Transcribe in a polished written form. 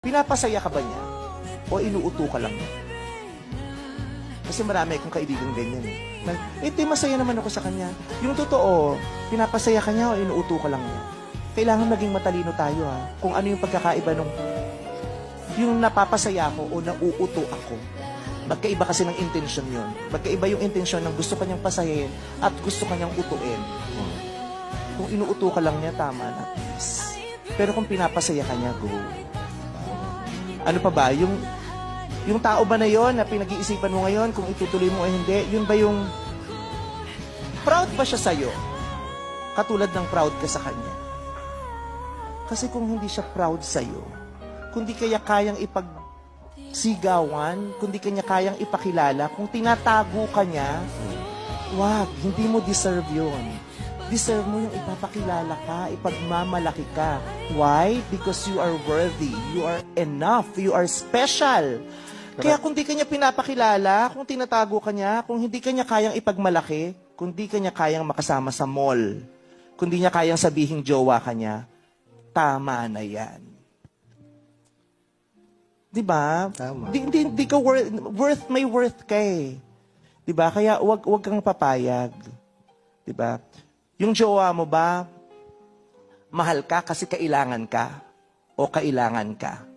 Pinapasaya ka ba niya? O inuuto ka lang niya? Kasi marami akong kaibigan ganyan eh. Masaya naman ako sa kanya. Yung totoo, pinapasaya ka niya o inuuto ka lang niya? Kailangan maging matalino tayo ha. Kung ano yung pagkakaiba nung yung napapasaya ako o nauuto ako. Magkaiba kasi ng intensyon yun. Magkaiba yung intensyon ng gusto kanyang pasayahin at gusto kanyang utuin. Kung inuuto ka lang niya, tama na. Peace. Pero kung pinapasaya ka niya, go. Ano pa ba? Yung tao ba na yon na pinag-iisipan mo ngayon kung itutuloy mo o hindi, yun ba yung proud ba siya sa'yo? Katulad ng proud ka sa kanya. Kasi kung hindi siya proud sa'yo, kung di kaya kayang ipagsigawan, kung di kanya kayang ipakilala, kung tinatago ka niya, wag, hindi mo deserve yun. Deserve mo yung ipapakilala ka, ipagmamalaki ka. Why? Because you are worthy. You are enough. You are special. Kaya kung di kanya pinapakilala, kung tinatago ka niya, kung hindi kanya kayang ipagmalaki, kung di kanya kayang makasama sa mall, kung di niya kayang sabihing jowa ka niya, tama na yan. Diba? Tama. Di ka worth, may worth ka eh. Diba? Kaya wag kang papayag. Diba? Yung jowa mo ba, mahal ka kasi kailangan ka o kailangan ka?